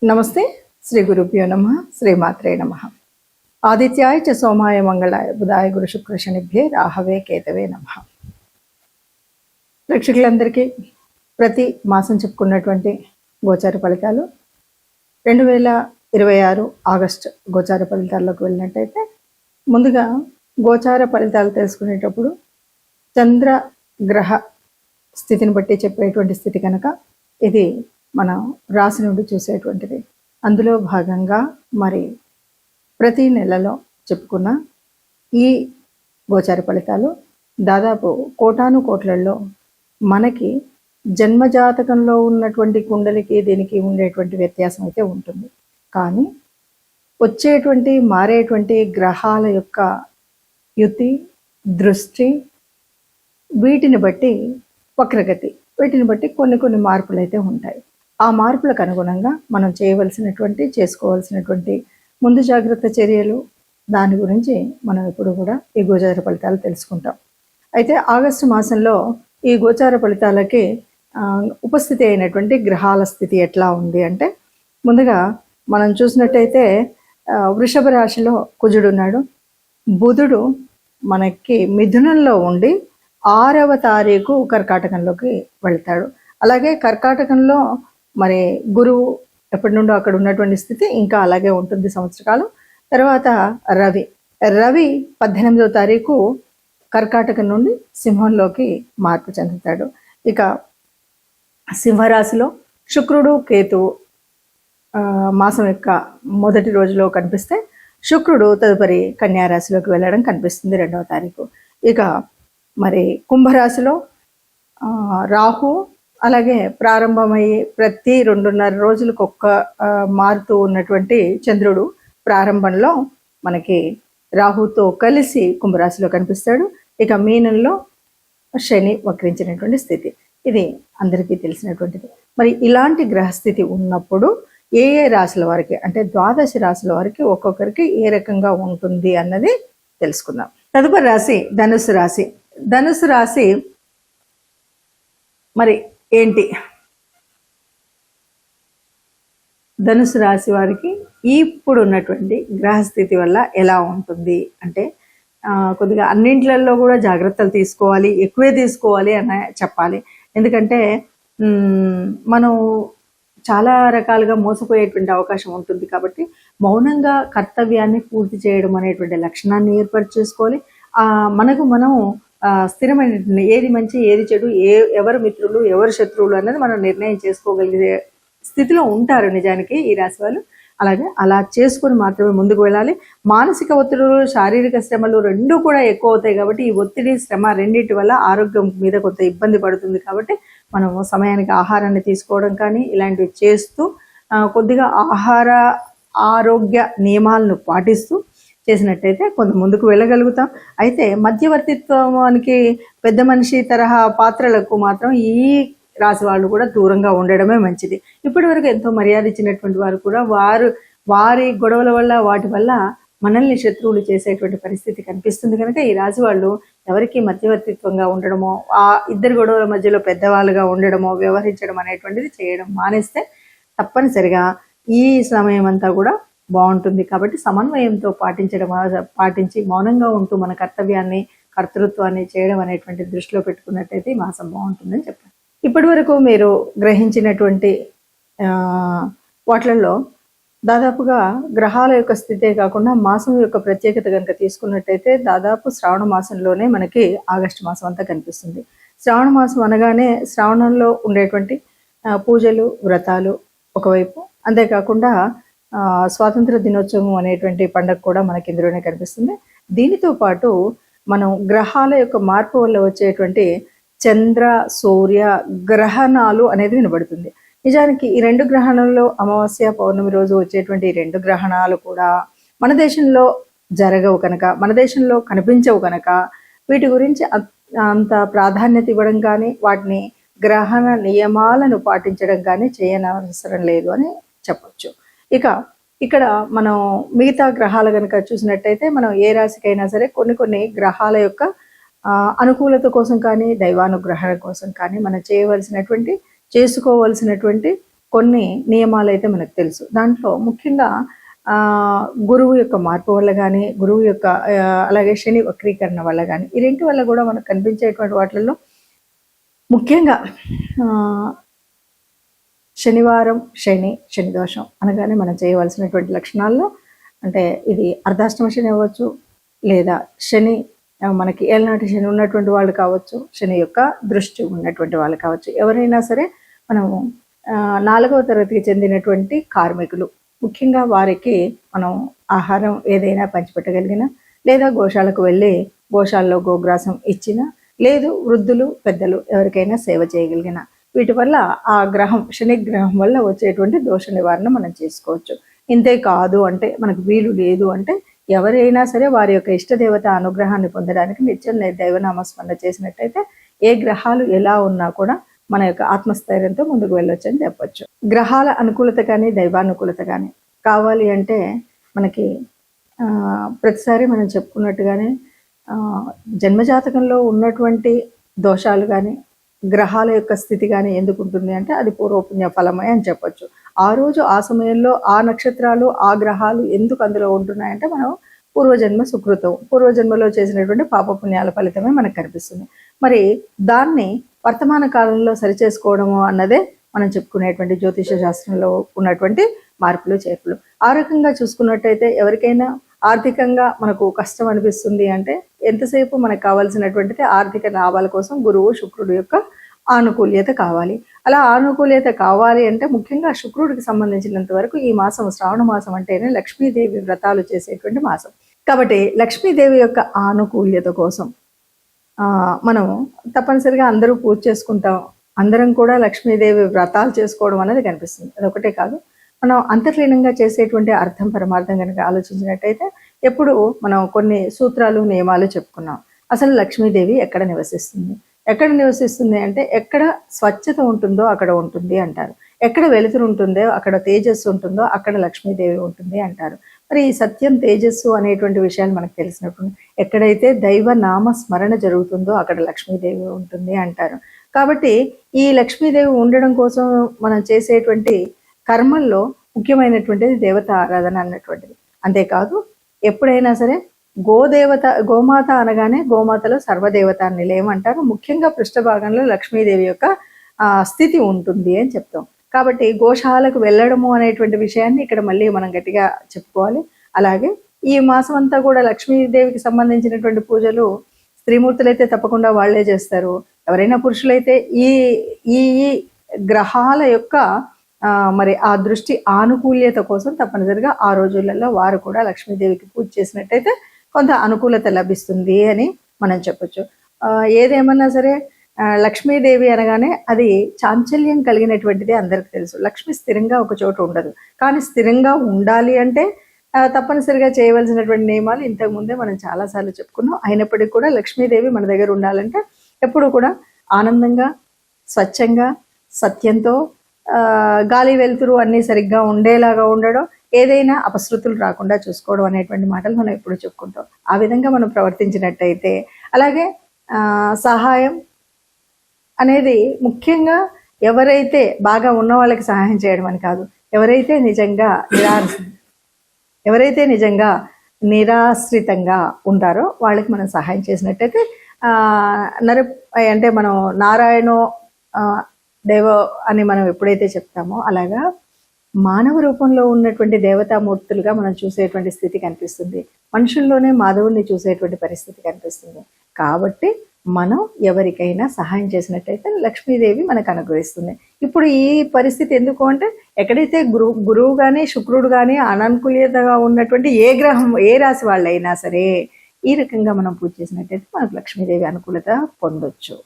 నమస్తే. శ్రీ గురుభ్యో నమః. శ్రీమాత్రే నమః. ఆదిత్యాయ చ సోమాయ మంగళాయ బుధాయ గురు శుక్ర శనిభ్యే రాహవే కేతవే నమః. ప్రేక్షకులందరికీ ప్రతి మాసం చెప్పుకున్నటువంటి గోచార ఫలితాలు 2026 ఆగస్టు గోచార ఫలితాల్లోకి వెళ్ళినట్టయితే, ముందుగా గోచార ఫలితాలు తెలుసుకునేటప్పుడు చంద్ర గ్రహ స్థితిని బట్టి చెప్పేటువంటి స్థితి కనుక ఇది మన రాశి నుండి చూసేటువంటిది. అందులో భాగంగా మరి ప్రతి నెలలో చెప్పుకున్న ఈ గోచార ఫలితాలు దాదాపు కోటాను కోట్లలో మనకి జన్మజాతకంలో ఉన్నటువంటి కుండలికి దీనికి ఉండేటువంటి వ్యత్యాసం అయితే ఉంటుంది. కానీ వచ్చేటువంటి మారేటువంటి గ్రహాల యొక్క యుతి, దృష్టి, వీటిని బట్టి వక్రగతి, వీటిని బట్టి కొన్ని మార్పులు అయితే ఉంటాయి. ఆ మార్పులకు అనుగుణంగా మనం చేసుకోవాల్సినటువంటి ముందు జాగ్రత్త చర్యలు, దాని గురించి మనం ఇప్పుడు కూడా ఈ గోచార ఫలితాలు తెలుసుకుంటాం. అయితే ఆగస్టు మాసంలో ఈ గోచార ఫలితాలకి ఉపస్థితి అయినటువంటి గ్రహాల స్థితి ఎట్లా ఉంది అంటే, ముందుగా మనం చూసినట్టయితే వృషభ రాశిలో కుజుడు ఉన్నాడు. బుధుడు మనకి మిథునంలో ఉండి 6వ తారీఖు కర్కాటకంలోకి వెళ్తాడు. అలాగే కర్కాటకంలో మరి గురువు ఎప్పటి నుండో అక్కడ ఉన్నటువంటి స్థితి ఇంకా అలాగే ఉంటుంది సంవత్సరకాలం. తర్వాత రవి 18వ తారీఖు కర్కాటకం నుండి సింహంలోకి మార్పు చెందుతాడు. ఇక సింహరాశిలో శుక్రుడు, కేతువు మాసం యొక్క మొదటి రోజులో కనిపిస్తే, శుక్రుడు తదుపరి కన్యారాశిలోకి వెళ్ళడం కనిపిస్తుంది 2వ తారీఖు. ఇక మరి కుంభరాశిలో రాహు, అలాగే ప్రారంభమయ్యి ప్రతి 2.5 రోజులకు మారుతూ ఉన్నటువంటి చంద్రుడు ప్రారంభంలో మనకి రాహుతో కలిసి కుంభరాశిలో కనిపిస్తాడు. ఇక మీనంలో శని వక్రించినటువంటి స్థితి, ఇది అందరికీ తెలిసినటువంటిది. మరి ఇలాంటి గ్రహస్థితి ఉన్నప్పుడు ఏ రాశుల వారికి అంటే 12 రాశుల వారికి ఒక్కొక్కరికి ఏ రకంగా ఉంటుంది అన్నది తెలుసుకుందాం. తదుపరి రాశి ధనుసు రాశి. ధనుసు రాశి మరి ఏంటి? ధనుసు రాశి వారికి ఇప్పుడు ఉన్నటువంటి గ్రహస్థితి వల్ల ఎలా ఉంటుంది అంటే, కొద్దిగా అన్నింట్లలో కూడా జాగ్రత్తలు తీసుకోవాలి, ఎక్కువే తీసుకోవాలి అని చెప్పాలి. ఎందుకంటే మనం చాలా రకాలుగా మోసపోయేటువంటి అవకాశం ఉంటుంది. కాబట్టి మౌనంగా కర్తవ్యాన్ని పూర్తి చేయడం అనేటువంటి లక్షణాన్ని ఏర్పాటు చేసుకోవాలి. మనకు మనం స్థిరమైనటువంటి ఏది మంచి, ఏది చెడు, ఎవరు మిత్రులు, ఎవరు శత్రువులు అన్నది మనం నిర్ణయం చేసుకోగలిగే స్థితిలో ఉంటారు నిజానికి ఈ రాశి వాళ్ళు. అలాగే అలా చేసుకొని మాత్రమే ముందుకు వెళ్ళాలి. మానసిక ఒత్తిడులు, శారీరక శ్రమలు రెండూ కూడా ఎక్కువ అవుతాయి. కాబట్టి ఈ ఒత్తిడి, శ్రమ రెండింటి వల్ల ఆరోగ్యం మీద కొంత ఇబ్బంది పడుతుంది. కాబట్టి మనం సమయానికి ఆహారాన్ని తీసుకోవడం కానీ ఇలాంటివి చేస్తూ కొద్దిగా ఆరోగ్య నియమాలను పాటిస్తూ చేసినట్టయితే కొంత ముందుకు వెళ్ళగలుగుతాం. అయితే మధ్యవర్తిత్వానికి, పెద్ద మనిషి తరహా పాత్రలకు మాత్రం ఈ రాశి వాళ్ళు కూడా దూరంగా ఉండడమే మంచిది. ఇప్పటి వరకు ఎంతో మర్యాద ఇచ్చినటువంటి వారు కూడా వారి గొడవల వల్ల, వాటి వల్ల మనల్ని శత్రువులు చేసేటువంటి పరిస్థితి కనిపిస్తుంది. కనుక ఈ రాశి వాళ్ళు ఎవరికి మధ్యవర్తిత్వంగా ఉండడమో, ఆ ఇద్దరు గొడవల మధ్యలో పెద్దవాళ్ళుగా ఉండడమో, వ్యవహరించడం అనేటువంటిది చేయడం మానేస్తే తప్పనిసరిగా ఈ సమయం అంతా కూడా బాగుంటుంది. కాబట్టి సమన్వయంతో పాటించి మౌనంగా ఉంటూ మన కర్తవ్యాన్ని, కర్తృత్వాన్ని చేయడం అనేటువంటి దృష్టిలో పెట్టుకున్నట్టయితే ఈ మాసం బాగుంటుందని చెప్పారు. ఇప్పటి వరకు మీరు గ్రహించినటువంటి వాటిల్లో దాదాపుగా గ్రహాల యొక్క స్థితే కాకుండా మాసం యొక్క ప్రత్యేకత కనుక తీసుకున్నట్టయితే, దాదాపు శ్రావణ మాసంలోనే మనకి ఆగస్టు మాసం అంతా కనిపిస్తుంది. శ్రావణ మాసం అనగానే శ్రావణంలో ఉండేటువంటి పూజలు, వ్రతాలు ఒకవైపు, అంతేకాకుండా స్వాతంత్ర దినోత్సవం అనేటువంటి పండుగ కూడా మనకి ఇందులోనే కనిపిస్తుంది. దీనితో పాటు మనం గ్రహాల యొక్క మార్పు వల్ల వచ్చేటువంటి చంద్ర, సూర్య గ్రహణాలు అనేది వినబడుతుంది. నిజానికి ఈ 2 గ్రహణాల్లో అమావాస్య, పౌర్ణమి రోజు వచ్చేటువంటి 2 గ్రహణాలు కూడా మన దేశంలో జరగవు కనుక, మన దేశంలో కనిపించవు కనుక, వీటి గురించి అంత ప్రాధాన్యత ఇవ్వడం కానీ, వాటిని గ్రహణ నియమాలను పాటించడం కానీ చేయనవసరం లేదు అని చెప్పచ్చు. ఇక ఇక్కడ మనం మిగతా గ్రహాలు కనుక చూసినట్టయితే, మనం ఏ రాశికైనా సరే కొన్ని గ్రహాల యొక్క అనుకూలత కోసం కానీ, దైవానుగ్రహణ కోసం కానీ మనం చేసుకోవలసినటువంటి కొన్ని నియమాలు అయితే మనకు తెలుసు. దాంట్లో ముఖ్యంగా గురువు యొక్క మార్పు వల్ల కానీ, గురువు యొక్క అలాగే శని వక్రీకరణ వల్ల కానీ, ఈ రెంటి వల్ల కూడా మనకు కనిపించేటువంటి వాటిల్లో ముఖ్యంగా శనివారం శని దోషం అనగానే మనం చేయవలసినటువంటి లక్షణాల్లో అంటే ఇది అర్ధాష్టమ శని అవ్వచ్చు, లేదా శని మనకి ఏళ్ళనాటి శని ఉన్నటువంటి వాళ్ళు కావచ్చు, శని యొక్క దృష్టి ఉన్నటువంటి వాళ్ళు కావచ్చు, ఎవరైనా సరే మనము 4వ తరగతికి చెందినటువంటి కార్మికులు ముఖ్యంగా వారికి మనం ఆహారం ఏదైనా పంచిపెట్టగలిగిన, లేదా గోశాలకు వెళ్ళి గోశాలలో గోగ్రాసం ఇచ్చిన, లేదు వృద్ధులు పెద్దలు ఎవరికైనా సేవ చేయగలిగిన, వీటి వల్ల ఆ గ్రహం శని గ్రహం వల్ల వచ్చేటువంటి దోష నివారణ మనం చేసుకోవచ్చు. ఇంతే కాదు అంటే మనకు వీలు లేదు అంటే ఎవరైనా సరే వారి యొక్క ఇష్టదేవత అనుగ్రహాన్ని పొందడానికి నిత్యం దైవనామస్మరణ చేసినట్టయితే ఏ గ్రహాలు ఎలా ఉన్నా కూడా మన యొక్క ఆత్మస్థైర్యంతో ముందుకు వెళ్ళొచ్చు అని చెప్పొచ్చు. గ్రహాల అనుకూలత కానీ దైవానుకూలత కానీ కావాలి అంటే మనకి ప్రతిసారి మనం చెప్పుకున్నట్టుగానే జన్మజాతకంలో ఉన్నటువంటి దోషాలు కానీ గ్రహాల యొక్క స్థితి కానీ ఎందుకు ఉంటుంది అంటే అది పూర్వపుణ్య ఫలమే అని చెప్పొచ్చు. ఆ రోజు ఆ సమయంలో ఆ నక్షత్రాలు ఆ గ్రహాలు ఎందుకు అందులో ఉంటున్నాయంటే మనం పూర్వజన్మ సుకృతం, పూర్వజన్మలో చేసినటువంటి పాపపుణ్యాల ఫలితమే మనకు కనిపిస్తుంది. మరి దాన్ని వర్తమాన కాలంలో సరిచేసుకోవడము అన్నదే మనం చెప్పుకునేటువంటి జ్యోతిష శాస్త్రంలో ఉన్నటువంటి మార్పులు చేర్పులు. ఆ రకంగా చూసుకున్నట్టయితే ఎవరికైనా ఆర్థికంగా మనకు కష్టం అనిపిస్తుంది అంటే ఎంతసేపు మనకు కావాల్సినటువంటిది ఆర్థిక లాభాల కోసం గురువు శుక్రుడు యొక్క ఆనుకూల్యత కావాలి. అలా ఆనుకూల్యత కావాలి అంటే ముఖ్యంగా శుక్రుడికి సంబంధించినంత వరకు ఈ మాసం శ్రావణ మాసం అంటేనే లక్ష్మీదేవి వ్రతాలు చేసేటువంటి మాసం. కాబట్టి లక్ష్మీదేవి యొక్క ఆనుకూల్యత కోసం మనం తప్పనిసరిగా అందరూ పూజ చేసుకుంటాం, అందరం కూడా లక్ష్మీదేవి వ్రతాలు చేసుకోవడం అనేది కనిపిస్తుంది. అదొకటే కాదు, మనం అంతర్లీనంగా చేసేటువంటి అర్థం పరమార్థం కనుక ఆలోచించినట్టయితే ఎప్పుడు మనం కొన్ని సూత్రాలు నియమాలు చెప్పుకున్నాం. అసలు లక్ష్మీదేవి ఎక్కడ నివసిస్తుంది అంటే ఎక్కడ స్వచ్ఛత ఉంటుందో అక్కడ ఉంటుంది అంటారు, ఎక్కడ వెలుతురు ఉంటుందో అక్కడ తేజస్సు ఉంటుందో అక్కడ లక్ష్మీదేవి ఉంటుంది అంటారు. మరి ఈ సత్యం తేజస్సు అనేటువంటి విషయాలు మనకు తెలిసినప్పుడు ఎక్కడైతే దైవ నామ స్మరణ జరుగుతుందో అక్కడ లక్ష్మీదేవి ఉంటుంది అంటారు. కాబట్టి ఈ లక్ష్మీదేవి ఉండడం కోసం మనం చేసేటువంటి కర్మల్లో ముఖ్యమైనటువంటిది దేవత ఆరాధన అన్నటువంటిది. అంతేకాదు ఎప్పుడైనా సరే గోమాత అనగానే గోమాతలో సర్వదేవత నిలయం అంటారు. ముఖ్యంగా పృష్ఠభాగంలో లక్ష్మీదేవి యొక్క స్థితి ఉంటుంది అని చెప్తాం. కాబట్టి గోశాలకు వెళ్ళడము అనేటువంటి విషయాన్ని ఇక్కడ మళ్ళీ మనం గట్టిగా చెప్పుకోవాలి. అలాగే ఈ మాసం అంతా కూడా లక్ష్మీదేవికి సంబంధించినటువంటి పూజలు స్త్రీమూర్తులైతే తప్పకుండా వాళ్లే చేస్తారు. ఎవరైనా పురుషులైతే ఈ ఈ గ్రహాల యొక్క మరి ఆ దృష్టి ఆనుకూల్యత కోసం తప్పనిసరిగా ఆ రోజులలో వారు కూడా లక్ష్మీదేవికి పూజ చేసినట్టయితే కొంత అనుకూలత లభిస్తుంది అని మనం చెప్పొచ్చు. ఏదేమన్నా సరే లక్ష్మీదేవి అనగానే అది చాంచల్యం కలిగినటువంటిది అందరికి తెలుసు. లక్ష్మి స్థిరంగా ఒక చోట ఉండదు, కానీ స్థిరంగా ఉండాలి అంటే తప్పనిసరిగా చేయవలసినటువంటి నియమాలు ఇంతకుముందే మనం చాలాసార్లు చెప్పుకున్నాం. అయినప్పటికీ కూడా లక్ష్మీదేవి మన దగ్గర ఉండాలంటే ఎప్పుడు కూడా ఆనందంగా, స్వచ్ఛంగా, సత్యంతో, గాలి వెలుతురు అన్నీ సరిగ్గా ఉండేలాగా ఉండడం, ఏదైనా అపశృతులు రాకుండా చూసుకోవడం అనేటువంటి మాటలు మనం ఎప్పుడు చెప్పుకుంటాం. ఆ విధంగా మనం ప్రవర్తించినట్టయితే, అలాగే సహాయం అనేది ముఖ్యంగా ఎవరైతే బాగా ఉన్న వాళ్ళకి సహాయం చేయడం అని కాదు, ఎవరైతే నిజంగా నిరాశ్రితంగా ఉంటారో వాళ్ళకి మనం సహాయం చేసినట్టయితే అంటే మనం నారాయణో దేవ అని మనం ఎప్పుడైతే చెప్తామో అలాగా మానవ రూపంలో ఉన్నటువంటి దేవతామూర్తులుగా మనం చూసేటువంటి స్థితి కనిపిస్తుంది. మనుషుల్లోనే మాధవుల్ని చూసేటువంటి పరిస్థితి కనిపిస్తుంది. కాబట్టి మనం ఎవరికైనా సహాయం చేసినట్టయితే లక్ష్మీదేవి మనకు అనుగ్రహిస్తుంది. ఇప్పుడు ఈ పరిస్థితి ఎందుకు అంటే ఎక్కడైతే గురువు కానీ శుక్రుడు కానీ అననుకూలతగా ఉన్నటువంటి ఏ గ్రహం ఏ రాశి వాళ్ళైనా సరే ఈ రకంగా మనం పూజ చేసినట్టయితే మనకు లక్ష్మీదేవి అనుకూలత పొందొచ్చు.